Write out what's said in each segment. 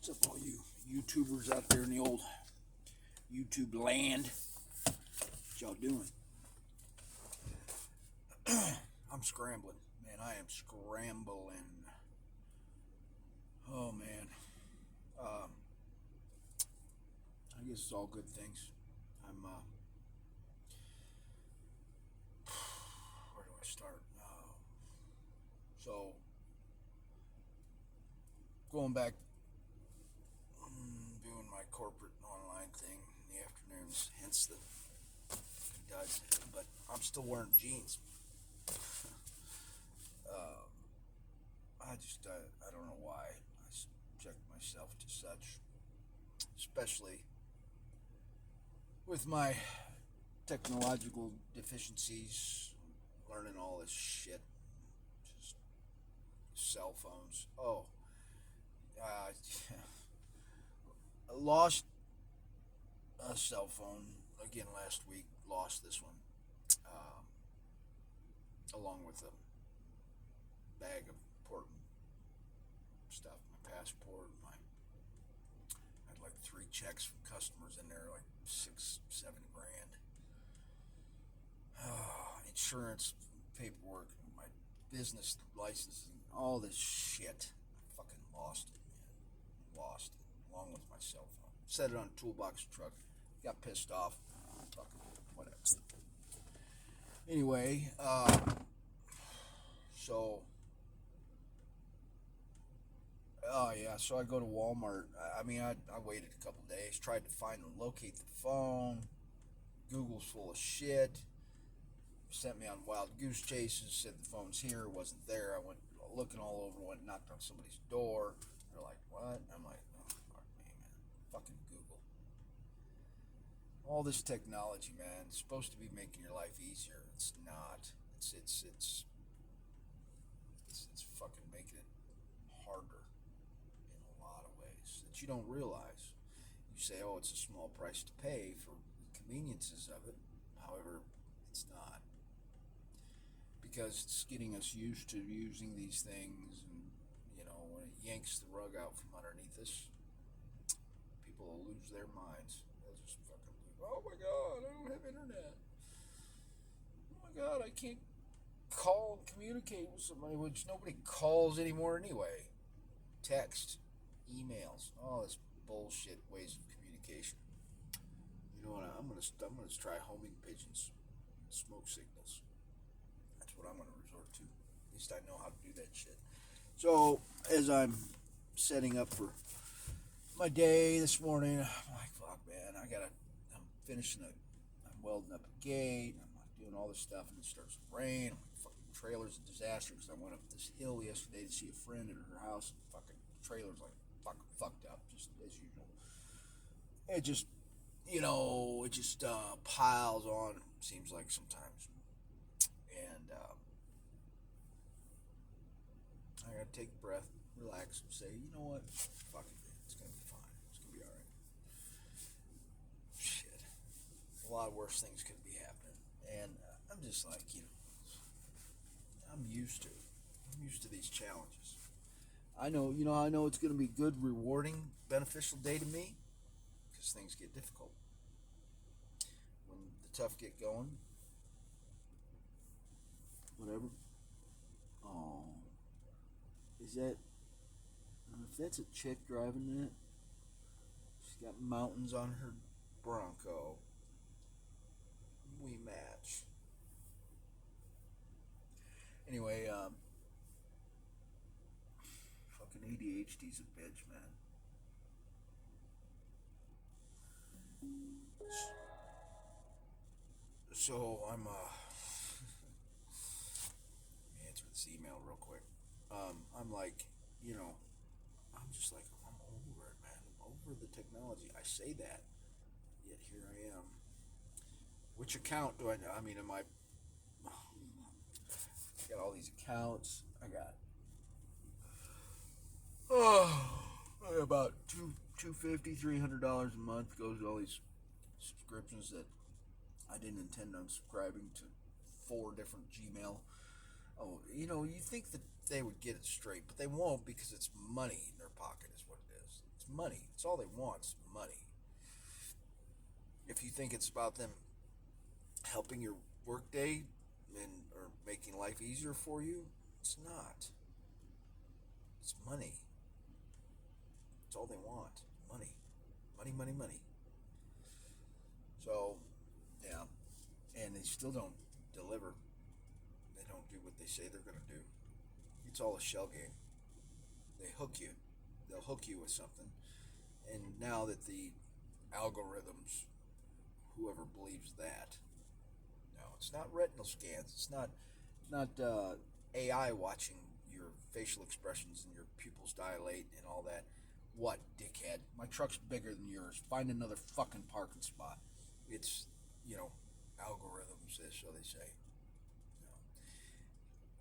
What's up, all you YouTubers out there in the old YouTube land? What y'all doing? I'm scrambling, man. I am scrambling. Oh man. Um, I guess it's all good things. I'm. Where do I start? So going back, doing my corporate online thing in the afternoons. Hence the does. But I'm still wearing jeans. uh, I don't know why I subject myself to such, especially with my technological deficiencies, learning all this shit, just cell phones. Oh, uh, I lost a cell phone again last week. Lost this one, um, along with a bag of important stuff. My passport, I had like 3 checks from customers in there, like 6, 7 grand. Insurance paperwork, my business licensing, all this shit. I fucking lost it, man. Lost it, along with my cell phone. Set it on a toolbox truck. Got pissed off. Fucking whatever. Anyway, so oh yeah, so I go to Walmart. I waited a couple days, tried to find and locate the phone. Google's full of shit. Sent me on wild goose chases. Said the phone's here, wasn't there. I went looking all over. Went knocked on somebody's door. They're like, "What?" I'm like, "Oh fuck me, man! Fucking Google." All this technology, man, it's supposed to be making your life easier. It's not. It's fucking making it harder in a lot of ways that you don't realize. You say, oh, it's a small price to pay for the conveniences of it. However, it's not. Because it's getting us used to using these things, and, when it yanks the rug out from underneath us, people will lose their minds. They'll just fucking lose. Oh my god, I don't have internet. Oh my god, I can't call and communicate with somebody, which nobody calls anymore anyway. Text, emails, all this bullshit ways of communication. You know what? I'm gonna try homing pigeons, smoke signals. That's what I'm gonna resort to. At least I know how to do that shit. So as I'm setting up for my day this morning, I'm like, fuck, man, I'm I'm welding up a gate. I'm like doing all this stuff, and it starts to rain. I'm like, fucking trailer's a disaster because I went up this hill yesterday to see a friend at her house. And fucking trailer's like fucking fucked up, just as usual. It just, piles on. Seems like sometimes, and I gotta take a breath, relax, and say, you know what, fuck it, man. It's gonna be fine. It's gonna be all right. Shit, a lot of worse things could be happening, and I'm just like, I'm used to it. I'm used to these challenges. I know it's gonna be good, rewarding, beneficial day to me, because things get difficult. When the tough get going, whatever. Oh, is that? If that's a chick driving that, she's got mountains on her Bronco. We match. Anyway, fucking ADHD's a bitch, man. So I'm let me answer this email real quick. I'm like, I'm just like, I'm over it, man. I'm over the technology. I say that, yet here I am. Which account do I know? I mean, am I got all these accounts. I got about $250, $300 a month goes to all these subscriptions that I didn't intend on subscribing to 4 different Gmail. Oh, you think that they would get it straight, but they won't because it's money in their pocket is what it is. It's money. It's all they want is money. If you think it's about them helping your workday and or making life easier for you, it's not. It's money. It's all they want. Money. Money, money, money. So, yeah. And they still don't deliver. They don't do what they say they're going to do. It's all a shell game. They hook you. They'll hook you with something. And now that the algorithms, whoever believes that, no, it's not retinal scans. It's not AI watching your facial expressions and your pupils dilate and all that. What, dickhead? My truck's bigger than yours. Find another fucking parking spot. It's, algorithms, so they say.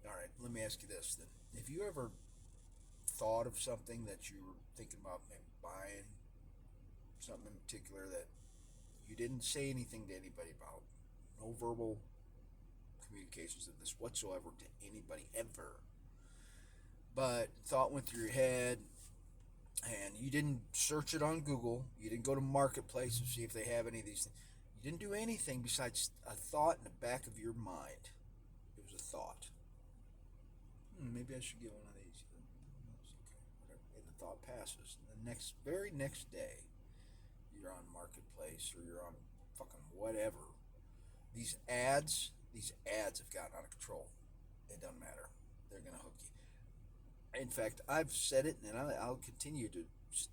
All right, let me ask you this then. Have you ever thought of something that you were thinking about maybe buying, something in particular that you didn't say anything to anybody about? No verbal communications of this whatsoever to anybody ever. But thought went through your head, and you didn't search it on Google. You didn't go to Marketplace and see if they have any of these things. You didn't do anything besides a thought in the back of your mind. It was a thought. Maybe I should get one of these. It's okay, whatever. And the thought passes. And the very next day, you're on Marketplace or you're on fucking whatever. These ads have gotten out of control. It doesn't matter. They're gonna hook you. In fact, I've said it, and I'll continue to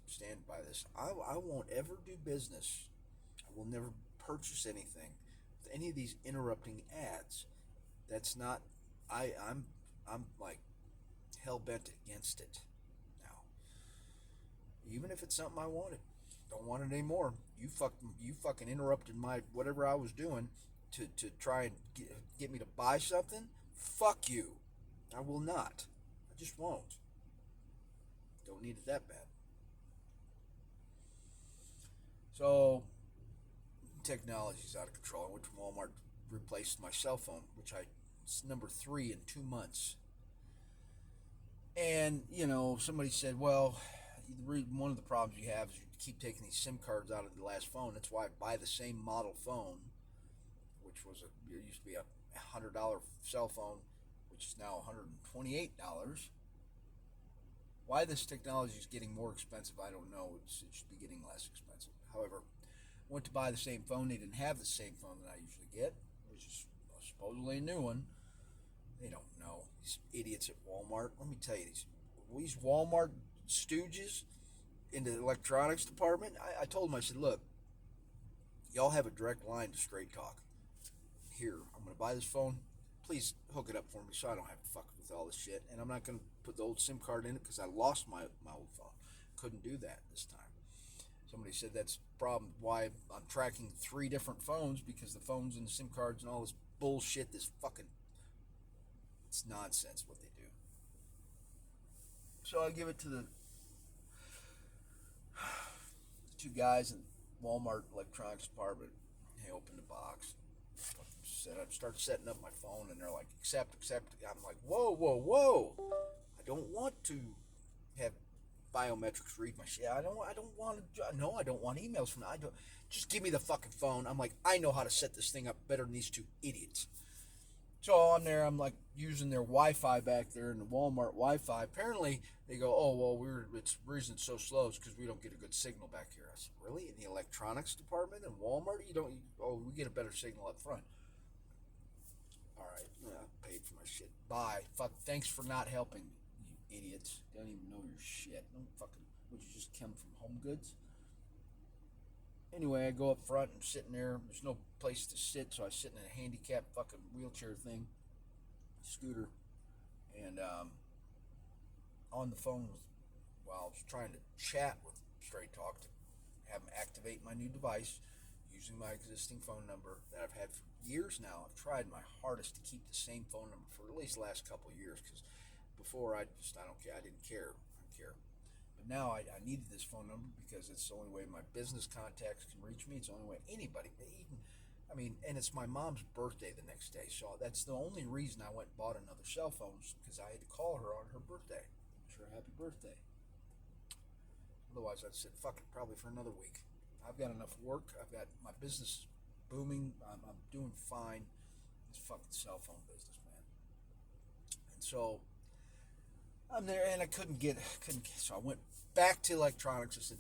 stand by this. I won't ever do business. I will never purchase anything with any of these interrupting ads. That's not. I'm like hell bent against it now. Even if it's something I wanted, don't want it anymore. You fucking interrupted my whatever I was doing to try and get me to buy something. Fuck you. I will not. I just won't. Don't need it that bad. So, technology's out of control. I went to Walmart, replaced my cell phone, which it's number 3 in 2 months. And, somebody said, well, one of the problems you have is you keep taking these SIM cards out of the last phone. That's why I buy the same model phone, which it used to be a $100 cell phone, which is now $128. Why this technology is getting more expensive, I don't know. It should be getting less expensive. However, went to buy the same phone. They didn't have the same phone that I usually get, which is supposedly a new one. They don't know. These idiots at Walmart. Let me tell you, these Walmart stooges in the electronics department, I told them, I said, look, y'all have a direct line to Straight Talk. Here, I'm going to buy this phone. Please hook it up for me so I don't have to fuck with all this shit. And I'm not going to put the old SIM card in it because I lost my old phone. Couldn't do that this time. Somebody said that's the problem why I'm tracking 3 different phones, because the phones and the SIM cards and all this bullshit, it's nonsense what they do. So I give it to the 2 guys in Walmart electronics department. They opened the box. I started setting up my phone, and they're like, accept. I'm like, whoa. I don't want to have biometrics read my shit. I don't want emails from that. Just give me the fucking phone. I'm like, I know how to set this thing up better than these 2 idiots. So I'm there, I'm like using their Wi-Fi back there in the Walmart Wi-Fi. Apparently they go, oh, well, it's the reason it's so slow is because we don't get a good signal back here. I said, really? In the electronics department in Walmart, we get a better signal up front. All right, I paid for my shit. Bye. Fuck, thanks for not helping me, you idiots. Don't even know your shit. Don't fucking, would you just come from Home Goods? Anyway, I go up front and sitting there. There's no place to sit, so I sit in a handicapped fucking wheelchair thing, scooter, and on the phone while I was trying to chat with Straight Talk to have them activate my new device using my existing phone number that I've had for years now. I've tried my hardest to keep the same phone number for at least the last couple of years, because before I don't care. I didn't care. I don't care. But now I needed this phone number because it's the only way my business contacts can reach me. It's the only way anybody, and it's my mom's birthday the next day. So that's the only reason I went and bought another cell phone, because I had to call her on her birthday. Wish her a happy birthday. Otherwise, I'd sit fuck it probably for another week. I've got enough work. I've got my business booming. I'm doing fine. This fucking cell phone business, man. And so I'm there, and I couldn't. So I went back to electronics. I said,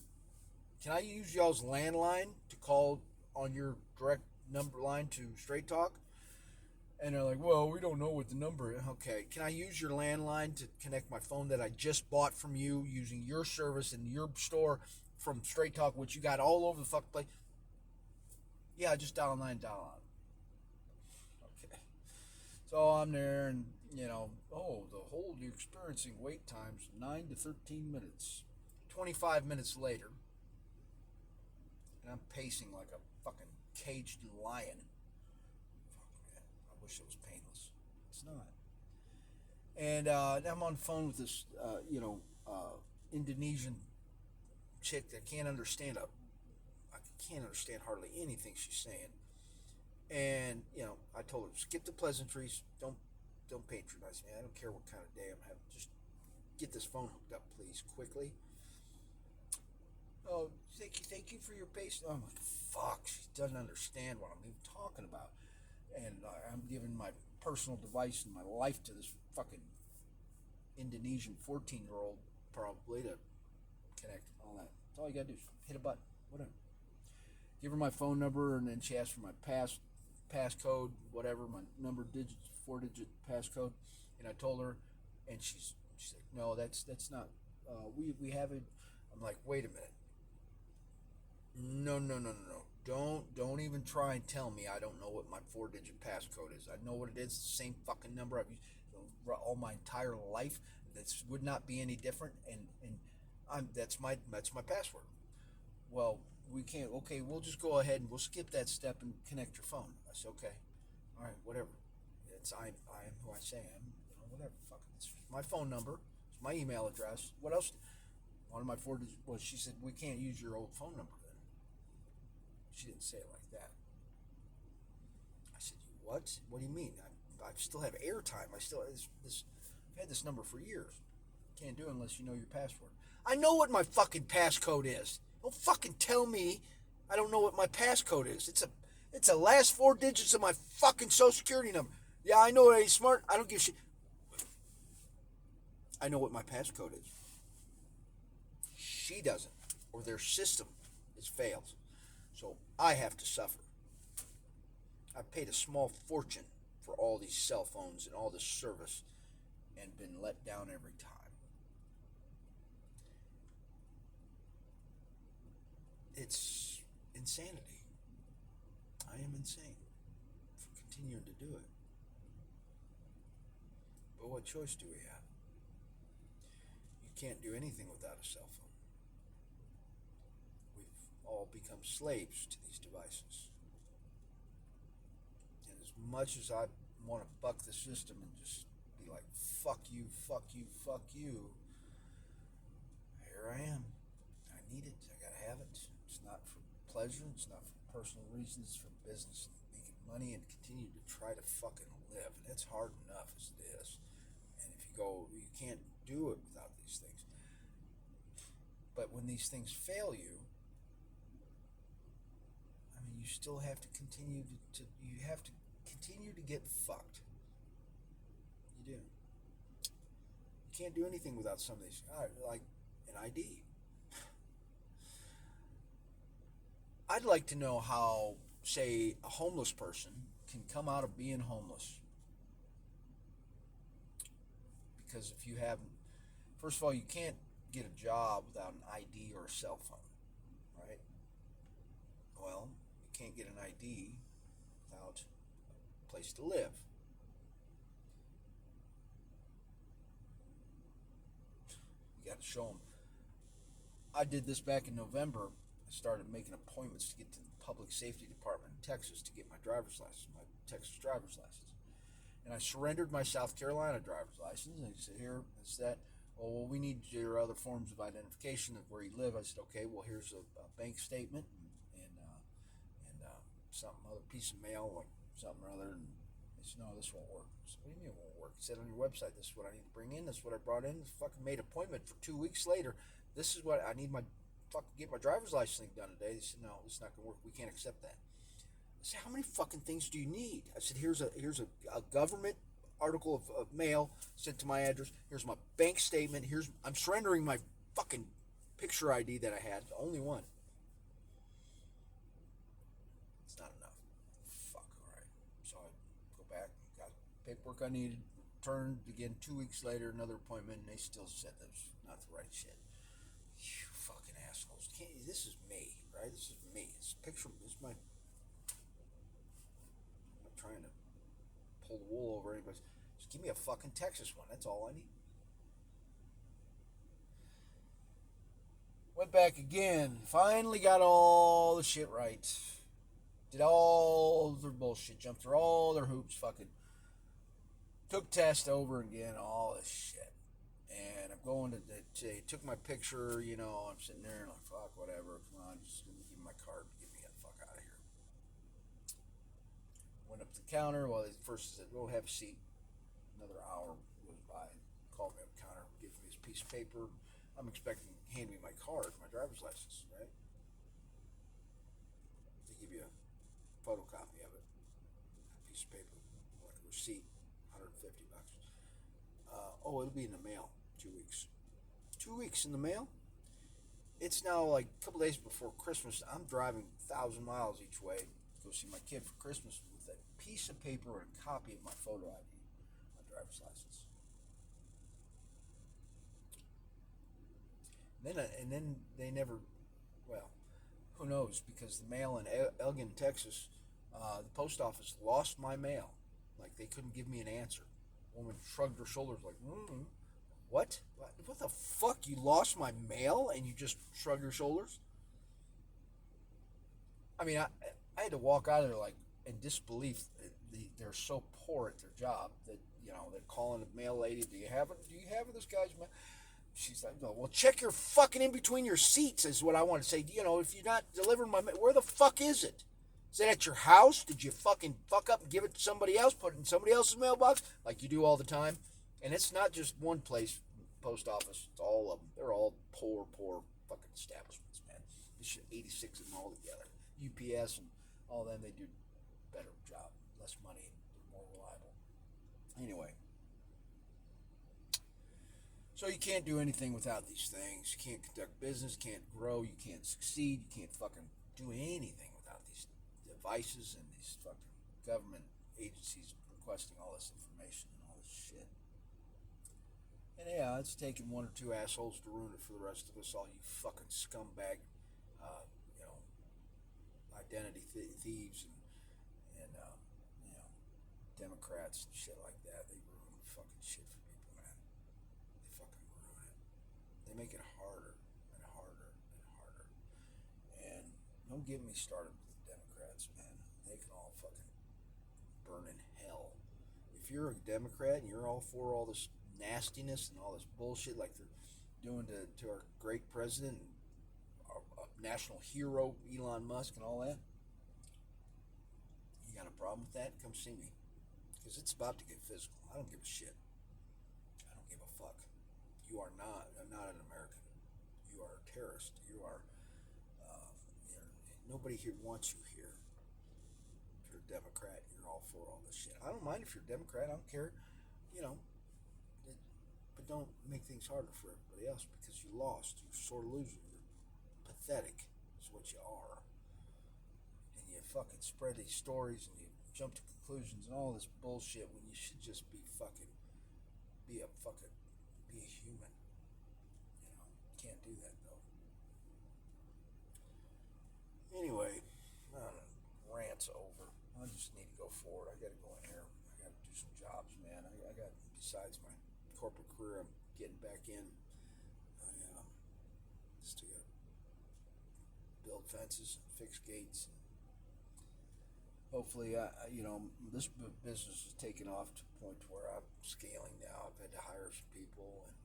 "Can I use y'all's landline to call on your direct number line to Straight Talk?" And they're like, "Well, we don't know what the number is." Okay, can I use your landline to connect my phone that I just bought from you using your service in your store from Straight Talk, which you got all over the fucking place? Yeah, just dial 9 Okay. So I'm there, and the hold you're experiencing wait times 9 to 13 minutes. 25 minutes later, and I'm pacing like a fucking caged lion. Fuck, man, I wish it was painless. It's not. And I'm on the phone with this, Indonesian chick that I can't understand hardly anything she's saying. And I told her, skip the pleasantries. Don't patronize me. I don't care what kind of day I'm having. Just get this phone hooked up, please, quickly. Oh, thank you for your patience. I'm like, fuck, she doesn't understand what I'm even talking about. And I'm giving my personal device and my life to this fucking Indonesian 14-year-old probably to connect all that. That's all you gotta do is hit a button, whatever. Give her my phone number, and then she asks for my passcode, whatever, my number digits, 4-digit passcode. And I told her, and she's like, no, that's not. We have it. I'm like, wait a minute. No. Don't even try and tell me I don't know what my 4-digit passcode is. I know what it is. It's the same fucking number I've used all my entire life. This would not be any different. And that's my password. Well, we can't. Okay, we'll just go ahead and we'll skip that step and connect your phone. I said, okay, all right, whatever. I am who I say I am. Whatever. Fuck it. It's my phone number. It's my email address. What else? One of my 4 digits. Well, she said we can't use your old phone number then. She didn't say it like that. I said, what? What do you mean? I still have airtime. I still this. I've had this number for years. Can't do it unless you know your password. I know what my fucking passcode is. Don't fucking tell me I don't know what my passcode is. It's the last 4 digits of my fucking social security number. Yeah, I know it ain't smart. I don't give a shit. I know what my passcode is. She doesn't, or their system is failed. So I have to suffer. I've paid a small fortune for all these cell phones and all this service and been let down every time. It's insanity. I am insane for continuing to do it. But what choice do we have? You can't do anything without a cell phone. We've all become slaves to these devices. And as much as I want to buck the system and just be like, fuck you, fuck you, fuck you, here I am. I need it. I gotta have it. It's not for pleasure. It's not for personal reasons. It's for business. Making money and continue to try to fucking live. And it's hard enough as it is. And if you can't do it without these things. But when these things fail you, I mean, you still have to continue you have to continue to get fucked. You do. You can't do anything without some of these, like an ID. I'd like to know how, say, a homeless person can come out of being homeless. Because if you have, first of all, you can't get a job without an ID or a cell phone, right? Well, you can't get an ID without a place to live. You got to show them. I did this back in November. I started making appointments to get to the Public Safety Department in Texas to get my driver's license, my Texas driver's license. And I surrendered my South Carolina driver's license. And he said, here, it's that. Oh, well, we need your other forms of identification of where you live. I said, okay, well, here's a bank statement and some other piece of mail, like something or other. And he said, no, this won't work. I said, what do you mean it won't work? He said, on your website, this is what I need to bring in. This is what I brought in. Fucking made an appointment for 2 weeks later. This is what I need my fucking get my driver's license thing done today. They said, no, it's not gonna work. We can't accept that. I said, how many fucking things do you need? I said, here's a government article of mail sent to my address. Here's my bank statement. I'm surrendering my fucking picture ID that I had, the only one. It's not enough. Fuck. All right. So I go back, got paperwork I needed, turned again 2 weeks later, another appointment, and they still said that was not the right shit. You fucking assholes. This is me, right? This is me. It's a picture. This is my. I'm not trying to pull the wool over anybody. Just give me a fucking Texas one. That's all I need. Went back again. Finally got all the shit right. Did all their bullshit. Jumped through all their hoops. Fucking took test over again. All this shit. And I'm going to. They took my picture. I'm sitting there and like, fuck, whatever. Come on, just give me my card. Get me the fuck out of here. Went up to the counter. Well, they first said, "Go have a seat." Another hour goes by. Called me up the counter. Gives me this piece of paper. I'm expecting to hand me my card, my driver's license, right? They give you a photocopy of it, a piece of paper, like a receipt, $150. Oh, it'll be in the mail. 2 weeks. 2 weeks in the mail. It's now like a couple days before Christmas. I'm driving 1,000 miles each way to go see my kid for Christmas with a piece of paper and a copy of my photo ID, my driver's license. And then they never. Well, who knows? Because the mail in Elgin, Texas, the post office lost my mail. Like they couldn't give me an answer. The woman shrugged her shoulders like, What? What the fuck? You lost my mail and you just shrug your shoulders? I mean, I had to walk out of there like in disbelief. They're so poor at their job that they're calling the mail lady. Do you have it? Do you have this guy's mail? She's like, well, check your fucking in between your seats is what I want to say. If you're not delivering my mail, where the fuck is it? Is it at your house? Did you fucking fuck up and give it to somebody else? Put it in somebody else's mailbox like you do all the time? And it's not just one place, post office. It's all of them. They're all poor fucking establishments, man. This shit, 86 of them all together. UPS and all them, they do better job, less money, they're more reliable. Anyway, so you can't do anything without these things. You can't conduct business, can't grow, you can't succeed, you can't fucking do anything without these devices and these fucking government agencies requesting all this information and all this shit. And yeah, it's taken one or two assholes to ruin it for the rest of us. All you fucking scumbag, uh, you know, identity thieves and you know, Democrats and shit like that. They ruin fucking shit for people, man. They fucking ruin it. They make it harder and harder and harder. And don't get me started with the Democrats, man. They can all fucking burn in hell. If you're a Democrat and you're all for all this nastiness and all this bullshit like they're doing to our great president and our national hero Elon Musk and all that, you got a problem with that? Come see me, because it's about to get physical. I don't give a shit. I don't give a fuck. You are not an American. You are a terrorist. You are. Nobody here wants you here. If you're a Democrat, you're all for all this shit. I don't mind if you're a Democrat. I don't care. You know, but don't make things harder for everybody else because you lost. You're sore loser. You're pathetic. Is what you are. And you fucking spread these stories and you jump to conclusions and all this bullshit when you should just be fucking be a fucking be a human. Can't do that though. Anyway, I don't know, rant's over. I just need to go forward. I got to go in here. I got to do some jobs, man. I got besides my corporate career, I'm getting back in. I still got to build fences, fix gates. Hopefully, this business is taking off to the point where I'm scaling now. I've had to hire some people and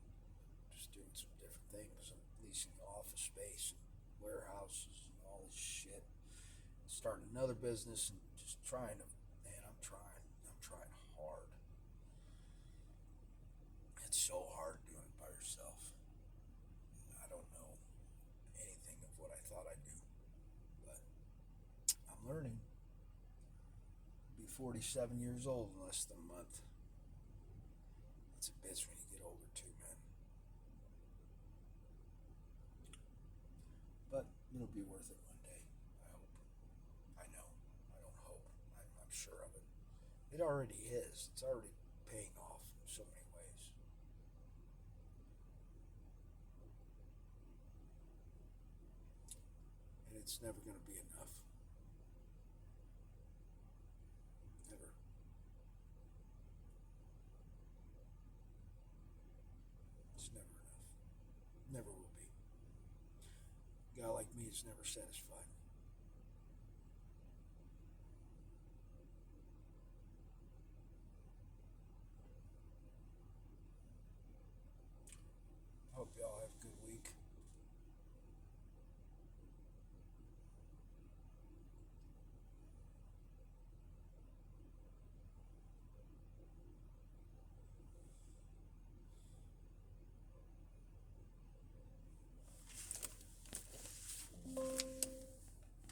just doing some different things. I'm leasing office space and warehouses and all this shit. Starting another business and just trying to, man, I'm trying hard. It's so hard doing it by yourself. I don't know learning. I'll be 47 years old in less than a month. It's a bitch when you get older too, man. But it'll be worth it one day. I hope. I know. I don't hope. I'm sure of it. It already is. It's already paying off in so many ways. And it's never going to be enough. Never. It's never enough. Never will be. A guy like me is never satisfied.